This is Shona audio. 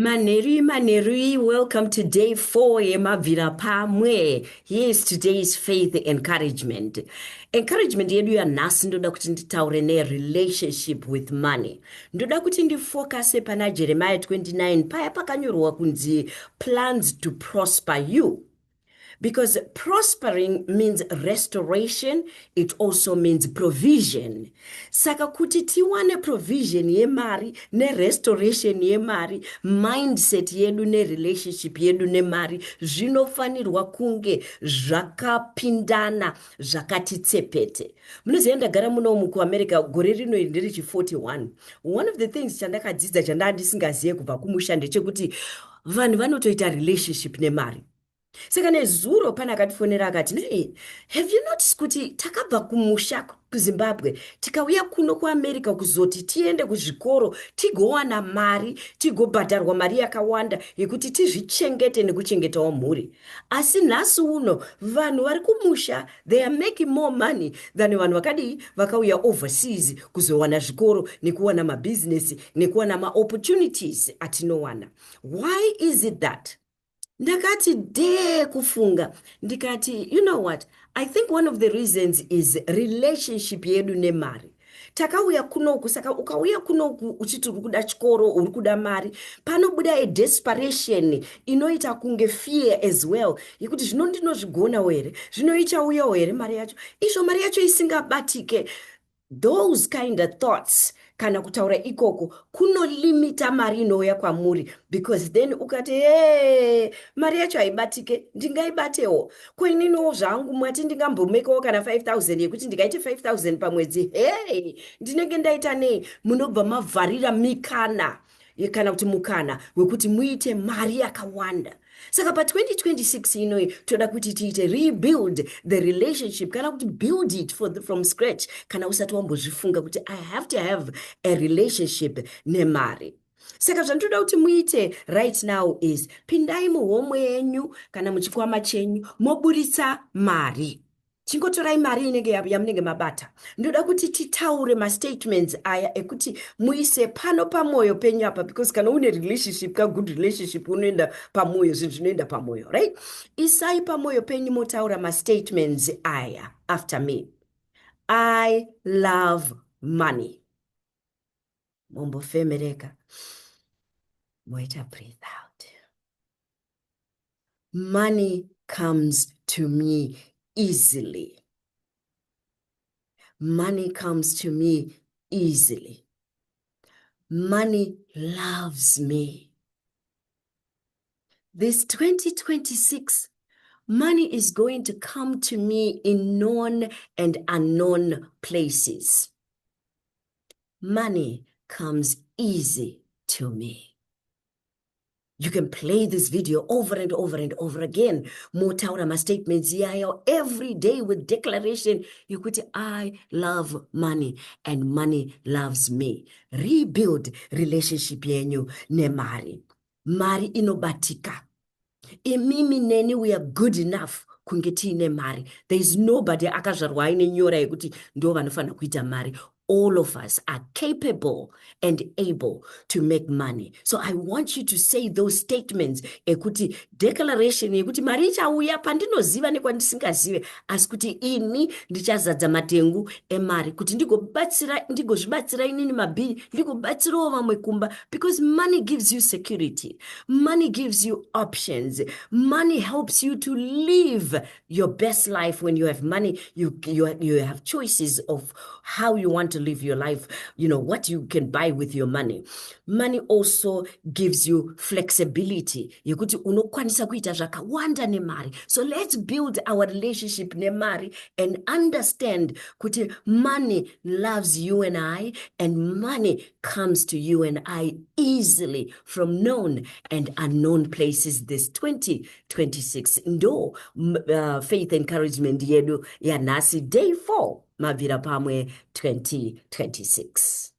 Maneri, welcome to day 4 yemabvira pamwe. Yes, today's faith encouragement. Encouragement yedu yanhasi ndoda kuti nditaure relationship with money. Ndoda kuti ndifocuse pana Jeremiah 29 paya pakanyorwa kunzi plans to prosper you. Because prospering means restoration, it also means provision. Saka kuti tiwane provision yemari, ne restoration yemari, mindset yedu ne relationship yedu ne mari, zvinofanirwa kunge zvakapindana, zvakatitsepete. Munoziva ndagara muno kuAmerica gore rino ndiri 41. One of the things chandakadzidza chandandisingazive kubva kumusha ndechekuti vanhu vanotoita relationship nemari. Saka nezuro pana akatifonera akati, "Hey, have you noticed kuti takabva kumusha kuZimbabwe tikauya kuno kuAmerica kuzoti tiende kuzvikoro tigowana mari tigobhadharwa mari yakawanda yekuti tizvichengete nekuchengetawo mhuri. Asi nhasi uno vanhu vari kumusha they are making more money than vanhu vakadii vakauya overseas kuzowana zvikoro nekuwana mabusiness nekuwana maopportunities atinowana. Why is it that? Ndakati kufunga ndikati, you know what, I think one of the reasons is relationship yedu nemari. Takauya kunoku, saka ukauya kunoku uchiti uri kuda chikoro, uri kuda mari, panobuda a desperation inoita kunge fear as well, yekuti zvino ndinozvigonawo here, zvino ichauyawo here mari yacho, izvo mari yacho isingabatike. Those kind of thoughts kana kutaura ikoko kunolimita mari inouya kwamuri, because then ukati mari yacho haibatike ndingaibatewo ko ininiwo zvangu mwati ndingambomekawo kana 5,000 yekuti ndikaite 5,000 pamwedzi ndinenge ndaita nei. Munobva mavharira mikana kana kuti mukana wekuti muite mari yakawanda. Saka pa 2026 inoi toda kuti tiite rebuild the relationship kana kuti build it from scratch kana usati wambozvifunga kuti I have to have a relationship nemari. Saka zvandoda kuti muite right now is pindai muhomwe yenyu kana muchikwama chenyu moburitsa mari. Chingotorai mari inenge yamunenge mabata. Ndoda kuti titaure ma-statements aya ekuti muise pano pamoyo penyu apa, because kana une relationship ka good relationship unoenda pamoyo, zvinhu zvinoenda pamoyo, right? Isai pamoyo penyu motaura ma-statements aya after me. I love money. Mombofemereka. Moita breathe out. Money comes to me easily. Money comes to me easily. Money loves me. This 2026, money is going to come to me in known and unknown places. Money comes easy to me. You can play this video over and over and over again. Motaura ma statements yayo every day with declaration. You could say, I love money and money loves me. Rebuild relationship yenyu ne mari. Mari inobatika. Imimi neni we are good enough kungeti ne mari. There is nobody akazharwa ine nyora yekuti ndo vanofana kuita mari. All of us are capable and able to make money. So I want you to say those statements. Ekuti declaration ekuti mari ichauya pandinoziva nekwandisingazive, asi kuti ini ndichazadza matengu emari kuti ndigozvibatsira inini mabhili, ndigobatsirawo vamwe kumba, because money gives you security. Money gives you options. Money helps you to live your best life. When you have money, you have choices of how you want to live your life, you know, what you can buy with your money. Money also gives you flexibility. Yekuti unokwanisa kuita zvakawanda nemari. So let's build our relationship nemari and understand kuti money loves you and I, and money comes to you and I easily from known and unknown places this 2026. Ndo faith encouragement yedu ya nasi day 4. Mavira pamwe 2026.